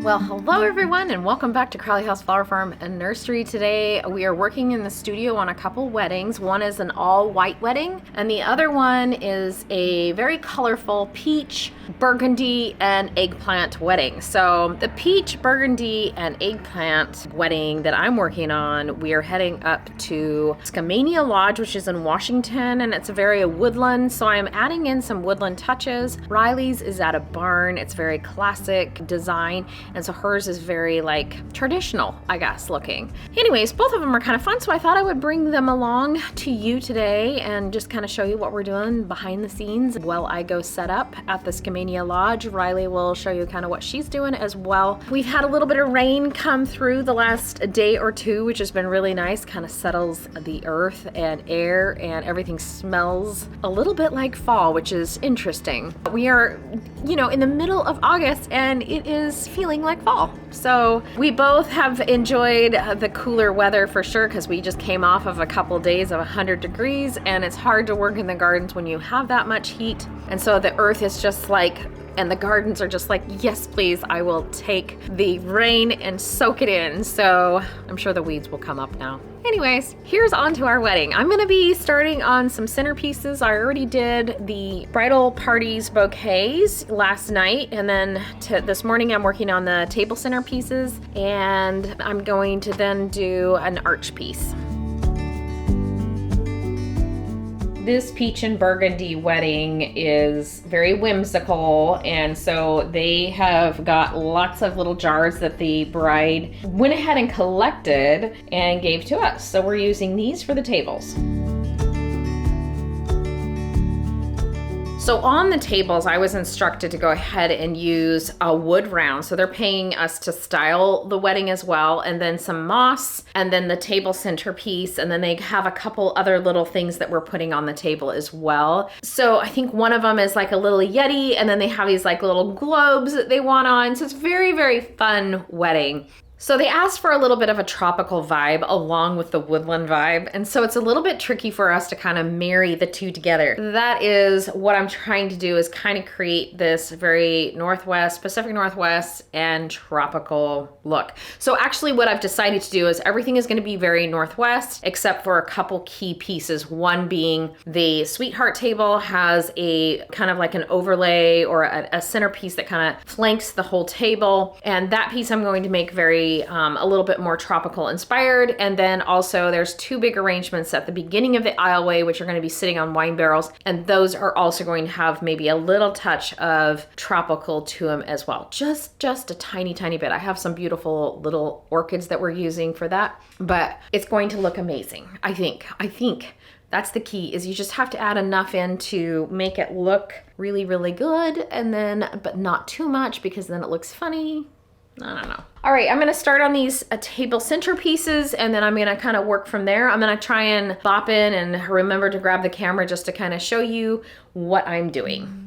Well, hello everyone and welcome back to Crowley House Flower Farm and Nursery. Today we are working in the studio on a couple weddings. One is an all white wedding and the other one is a very colorful peach, burgundy, and eggplant wedding. So the peach, burgundy, and eggplant wedding that I'm working on, we are heading up to Skamania Lodge, which is in Washington, and it's a very woodland. So I'm adding in some woodland touches. Riley's is at a barn. It's very classic design. And so hers is very like traditional, I guess, looking. Anyways, both of them are kind of fun, so I thought I would bring them along to you today and just kind of show you what we're doing behind the scenes while I go set up at the Skamania Lodge. Riley will show you kind of what she's doing as well. We've had a little bit of rain come through the last day or two, which has been really nice. Kind of settles the earth and air, and everything smells a little bit like fall, which is interesting. We are, in the middle of August and it is feeling like fall. So we both have enjoyed the cooler weather for sure, because we just came off of a couple days of 100 degrees and it's hard to work in the gardens when you have that much heat. And so the earth is just like, and the gardens are just like, yes, please, I will take the rain and soak it in. So I'm sure the weeds will come up now. Anyways, here's on to our wedding. I'm gonna be starting on some centerpieces. I already did the bridal parties bouquets last night, and then this morning I'm working on the table centerpieces, and I'm going to then do an arch piece. This peach and burgundy wedding is very whimsical, and so they have got lots of little jars that the bride went ahead and collected and gave to us. So we're using these for the tables. So on the tables, I was instructed to go ahead and use a wood round. So they're paying us to style the wedding as well, and then some moss, and then the table centerpiece, and then they have a couple other little things that we're putting on the table as well. So I think one of them is like a little Yeti, and then they have these like little globes that they want on. So it's very, very fun wedding. So they asked for a little bit of a tropical vibe along with the woodland vibe. And so it's a little bit tricky for us to kind of marry the two together. That is what I'm trying to do, is kind of create this very Northwest, Pacific Northwest and tropical look. So actually what I've decided to do is everything is going to be very Northwest, except for a couple key pieces. One being the sweetheart table has a kind of like an overlay or a centerpiece that kind of flanks the whole table. And that piece I'm going to make very a little bit more tropical inspired. And then also there's two big arrangements at the beginning of the aisleway, which are going to be sitting on wine barrels. And those are also going to have maybe a little touch of tropical to them as well. Just a tiny, tiny bit. I have some beautiful little orchids that we're using for that, but it's going to look amazing. I think that's the key, is you just have to add enough in to make it look really, really good. And then, but not too much, because then it looks funny. I don't know. All right, I'm gonna start on these table centerpieces, and then I'm gonna kind of work from there. I'm gonna try and bop in and remember to grab the camera just to kind of show you what I'm doing.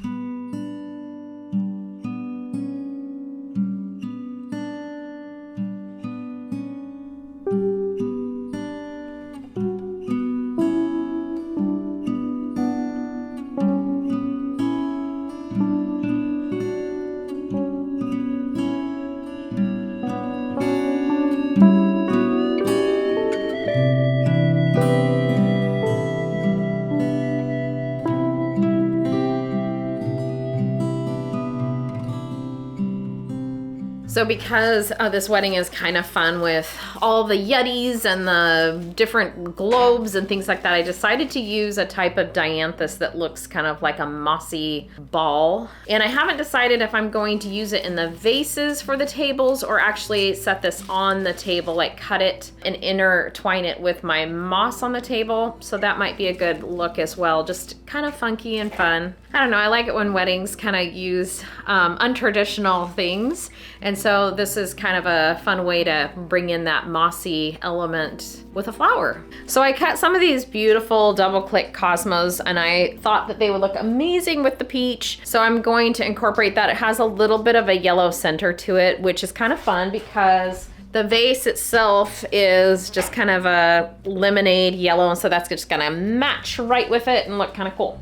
So because this wedding is kind of fun with all the Yetis and the different globes and things like that, I decided to use a type of dianthus that looks kind of like a mossy ball. And I haven't decided if I'm going to use it in the vases for the tables or actually set this on the table, like cut it and intertwine it with my moss on the table. So that might be a good look as well, just kind of funky and fun. I don't know, I like it when weddings kind of use untraditional things. And so this is kind of a fun way to bring in that mossy element with a flower. So I cut some of these beautiful double click cosmos, and I thought that they would look amazing with the peach. So I'm going to incorporate that. It has a little bit of a yellow center to it, which is kind of fun because the vase itself is just kind of a lemonade yellow, and so that's just gonna match right with it and look kind of cool.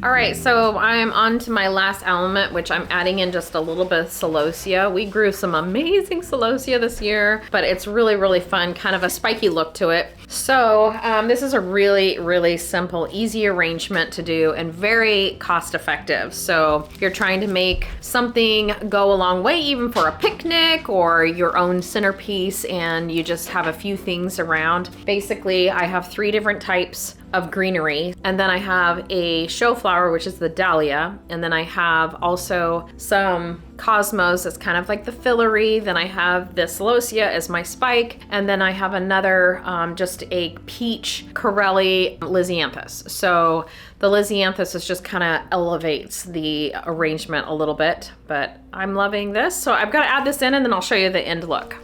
All right, so I'm on to my last element, which I'm adding in just a little bit of celosia. We grew some amazing celosia this year, but it's really, really fun, kind of a spiky look to it. So this is a really, really simple, easy arrangement to do and very cost effective. So if you're trying to make something go a long way, even for a picnic or your own centerpiece, and you just have a few things around. Basically, I have 3 different types of greenery, and then I have a show flower, which is the dahlia, and then I have also some cosmos that's kind of like the fillery, then I have the celosia as my spike, and then I have another just a peach Crowley lisianthus. So the lisianthus is just kind of elevates the arrangement a little bit, but I'm loving this. So I've got to add this in, and then I'll show you the end look.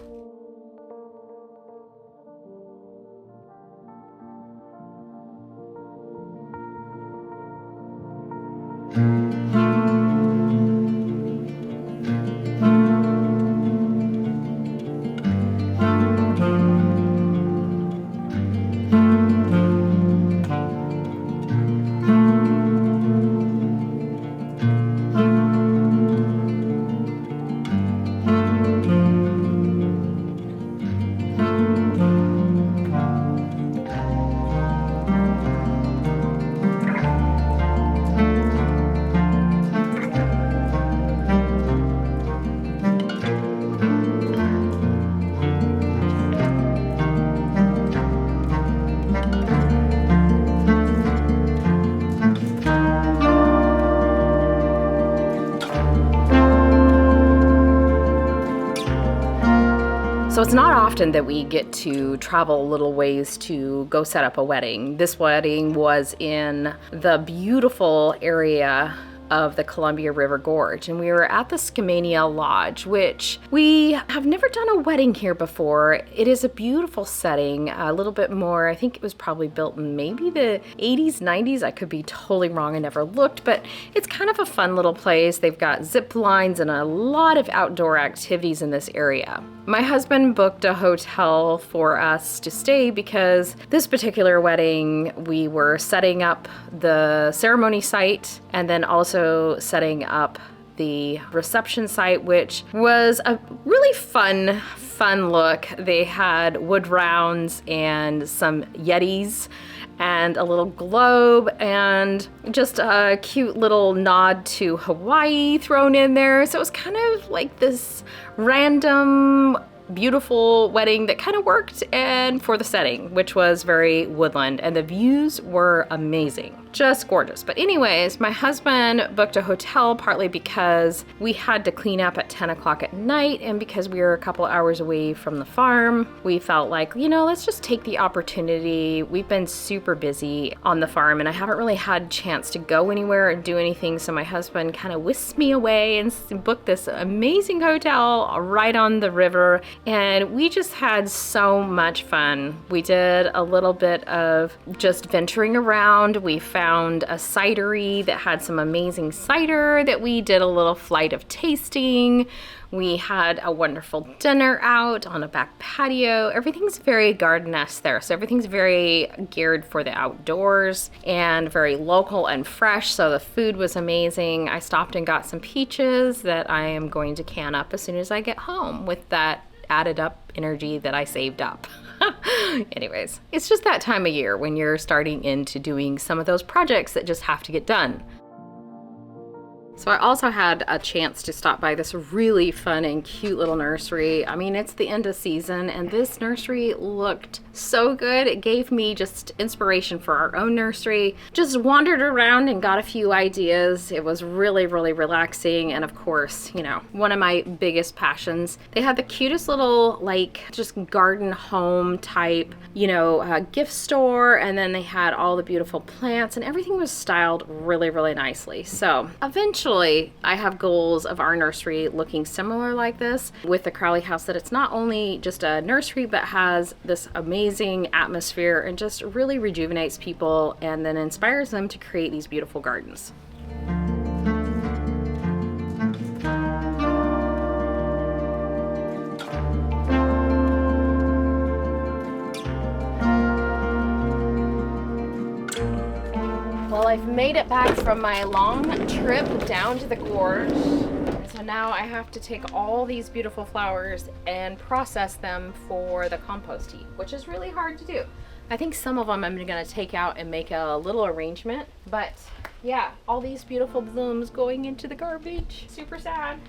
So it's not often that we get to travel a little ways to go set up a wedding. This wedding was in the beautiful area of the Columbia River Gorge, and we were at the Skamania Lodge, which we have never done a wedding here before. It is a beautiful setting, a little bit more, I think it was probably built in maybe the 80s, 90s. I could be totally wrong, I never looked, but it's kind of a fun little place. They've got zip lines and a lot of outdoor activities in this area. My husband booked a hotel for us to stay because this particular wedding, we were setting up the ceremony site and then also setting up the reception site, which was a really fun look. They had wood rounds and some Yetis and a little globe and just a cute little nod to Hawaii thrown in there. So it was kind of like this random beautiful wedding that kind of worked and for the setting, which was very woodland, and the views were amazing. Just gorgeous. But anyways, my husband booked a hotel partly because we had to clean up at 10 o'clock at night, and because we were a couple hours away from the farm, we felt like, you know, let's just take the opportunity. We've been super busy on the farm and I haven't really had a chance to go anywhere and do anything, so my husband kind of whisked me away and booked this amazing hotel right on the river, and we just had so much fun. We did a little bit of just venturing around. We found a cidery that had some amazing cider that we did a little flight of tasting. We had a wonderful dinner out on a back patio. Everything's very garden-esque there, so everything's very geared for the outdoors and very local and fresh, so the food was amazing. I stopped and got some peaches that I am going to can up as soon as I get home with that added up energy that I saved up. Anyways, it's just that time of year when you're starting into doing some of those projects that just have to get done. So I also had a chance to stop by this really fun and cute little nursery. I mean, it's the end of season and this nursery looked so good. It gave me just inspiration for our own nursery. Just wandered around and got a few ideas. It was really, really relaxing. And of course, you know, one of my biggest passions. They had the cutest little, like, just garden home type, you know, gift store. And then they had all the beautiful plants and everything was styled really, really nicely. So eventually, I have goals of our nursery looking similar like this with the Crowley house, that it's not only just a nursery but has this amazing atmosphere and just really rejuvenates people and then inspires them to create these beautiful gardens. Well, I've made it back from my long trip down to the gorge. So now I have to take all these beautiful flowers and process them for the compost heap, which is really hard to do. I think some of them I'm gonna take out and make a little arrangement, but yeah, all these beautiful blooms going into the garbage. Super sad.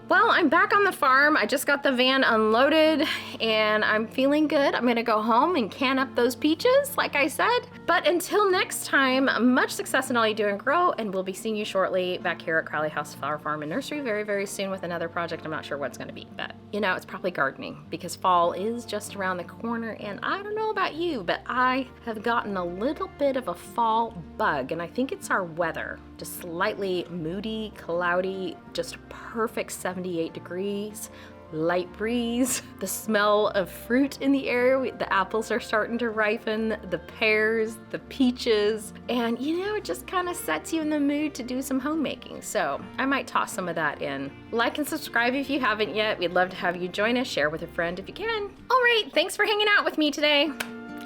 Well, I'm back on the farm. I just got the van unloaded and I'm feeling good. I'm gonna go home and can up those peaches, like I said. But until next time, much success in all you do and grow, and we'll be seeing you shortly back here at Crowley House Flower Farm and Nursery very, very soon with another project. I'm not sure what it's gonna be, but you know, it's probably gardening because fall is just around the corner, and I don't know about you, but I have gotten a little bit of a fall bug, and I think it's our weather. Just slightly moody, cloudy, just perfect 78 degrees, light breeze, the smell of fruit in the air. The apples are starting to ripen, the pears, the peaches, and you know, it just kind of sets you in the mood to do some homemaking. So I might toss some of that in. Like and subscribe if you haven't yet. We'd love to have you join us. Share with a friend if you can. All right, thanks for hanging out with me today.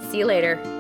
See you later.